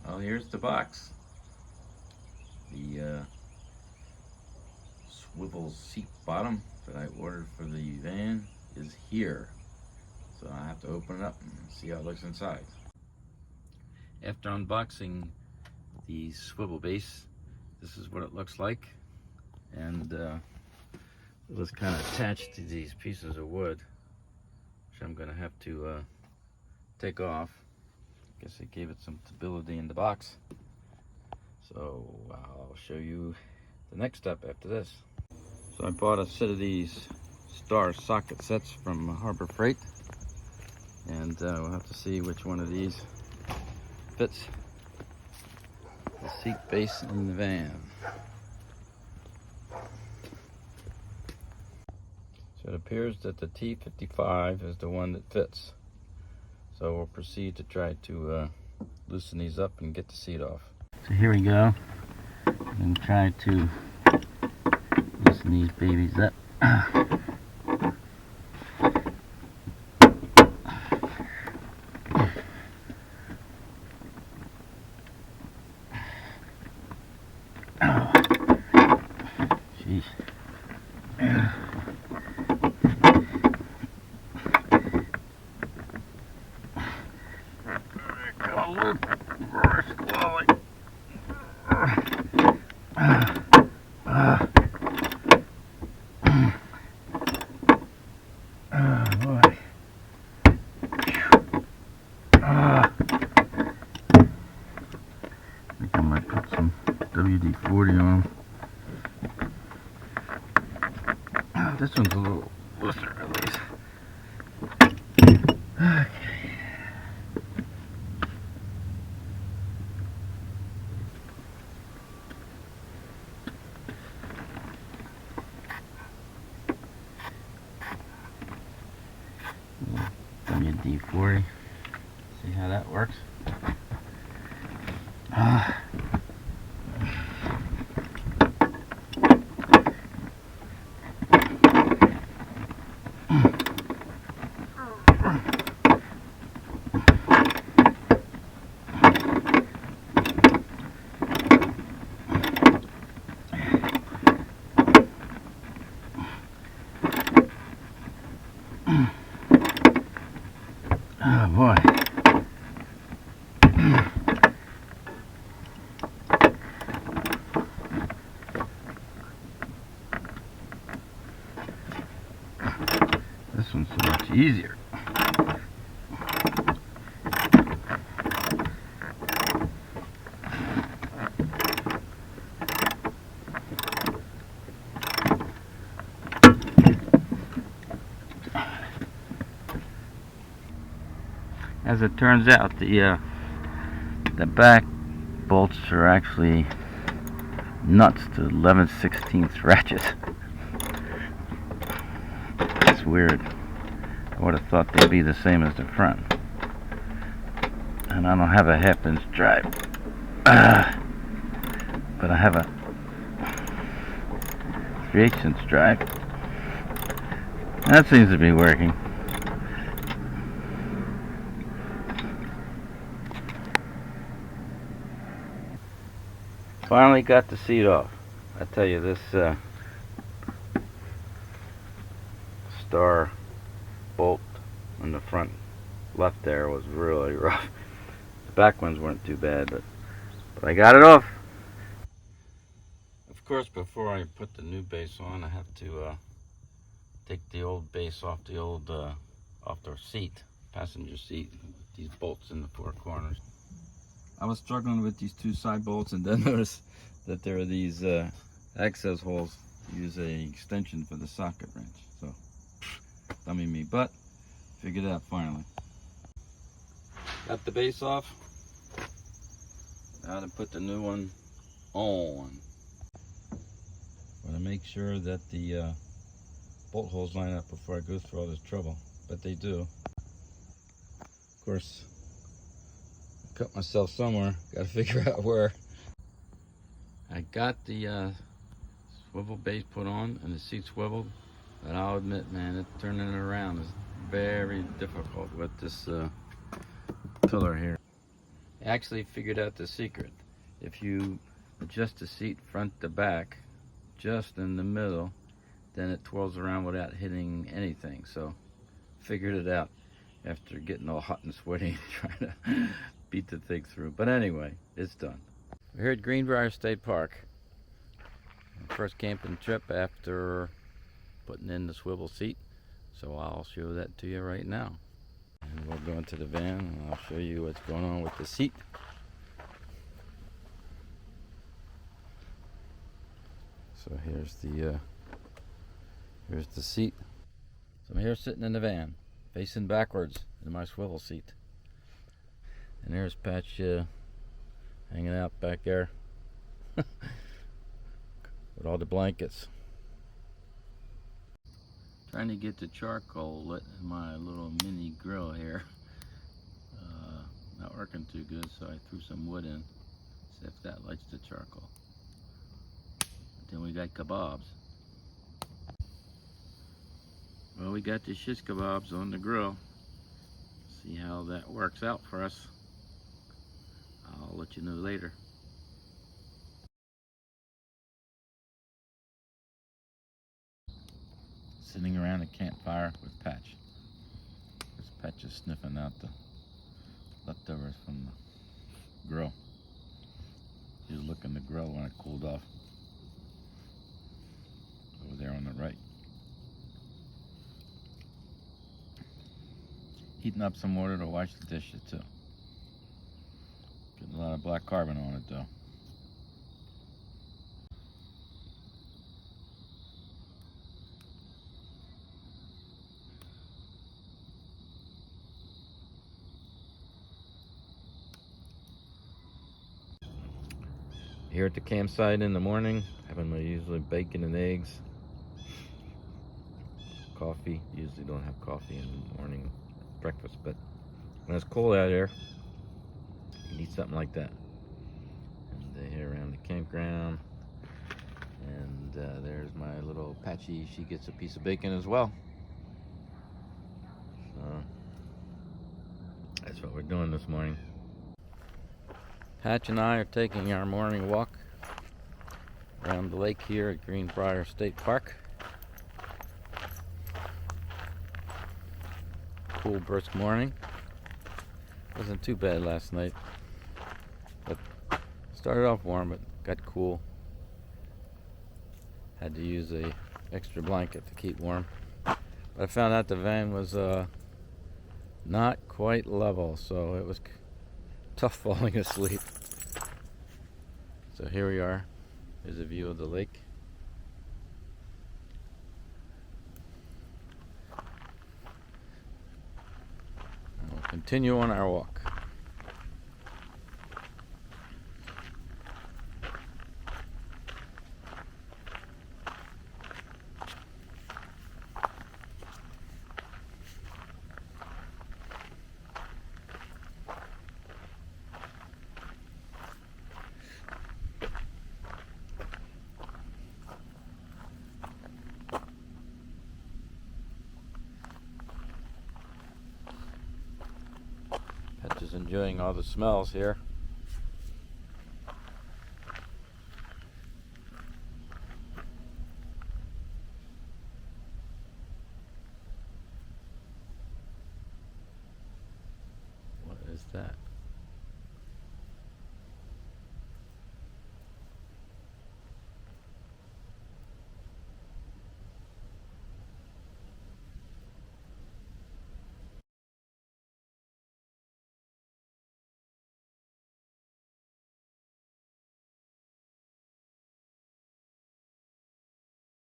Well, here's the box. The swivel seat bottom that I ordered for the van is here. So I have to open it up and see how it looks inside. After unboxing the swivel base, this is what it looks like. And it was kind of attached to these pieces of wood, which I'm going to have to take off. I guess it gave it some stability in the box. So I'll show you the next step after this. So I bought a set of these star socket sets from Harbor Freight, and we'll have to see which one of these fits the seat base in the van. So it appears that the T55 is the one that fits. So we'll proceed to try to loosen these up and get the seat off. So here we go. I'm trying to loosen these babies up. Jeez. WD-40 on. This one's a little looser at least. Okay. WD-40. See how that works. Oh boy. This one's so much easier. As it turns out, the back bolts are actually nuts to 11/16 ratchets. It's weird. I would have thought they'd be the same as the front. And I don't have a 1/2 inch drive, but I have a 3/8 inch drive. That seems to be working. Finally got the seat off. I tell you, this star bolt on the front left there was really rough. The back ones weren't too bad, but I got it off. Of course, before I put the new base on, I have to take the old base off the old off the seat, passenger seat, with these bolts in the 4 corners. I was struggling with these 2 side bolts, and then noticed that there are these access holes to use a extension for the socket wrench. So, dummy me, but figured it out finally. Got the base off. Now to put the new one on. Want to make sure that the bolt holes line up before I go through all this trouble, but they do. Of course, cut myself somewhere. Got to figure out where. I got the swivel base put on and the seat swiveled, but I'll admit, man, turning it around is very difficult with this pillar here. I actually figured out the secret. If you adjust the seat front to back, just in the middle, then it twirls around without hitting anything. So, figured it out after getting all hot and sweaty trying to beat the thing through. But anyway, it's done. We're here at Greenbrier State Park. First camping trip after putting in the swivel seat. So I'll show that to you right now. And we'll go into the van and I'll show you what's going on with the seat. So here's the seat. So I'm here sitting in the van, facing backwards in my swivel seat. And there's Patch hanging out back there with all the blankets. Trying to get the charcoal lit in my little mini grill here. Not working too good, so I threw some wood in. See if that lights the charcoal. Then we got kebabs. Well, we got the shish kebabs on the grill. See how that works out for us. I'll let you know later. Sitting around a campfire with Patch. This Patch is sniffing out the leftovers from the grill. He was looking at the grill when it cooled off. Over there on the right. Heating up some water to wash the dishes too. Getting a lot of black carbon on it though. Here at the campsite in the morning, having my usually bacon and eggs. Coffee, usually don't have coffee in the morning breakfast, but when it's cold out here, you need something like that. And here around the campground, and there's my little Patchy. She gets a piece of bacon as well. So that's what we're doing this morning. Patch and I are taking our morning walk around the lake here at Greenbrier State Park. Cool, brisk morning. Wasn't too bad last night, but started off warm, but got cool. Had to use a extra blanket to keep warm. But I found out the van was not quite level, so it was tough falling asleep. So here we are. Here's a view of the lake. And we'll continue on our walk. Just enjoying all the smells here. What is that?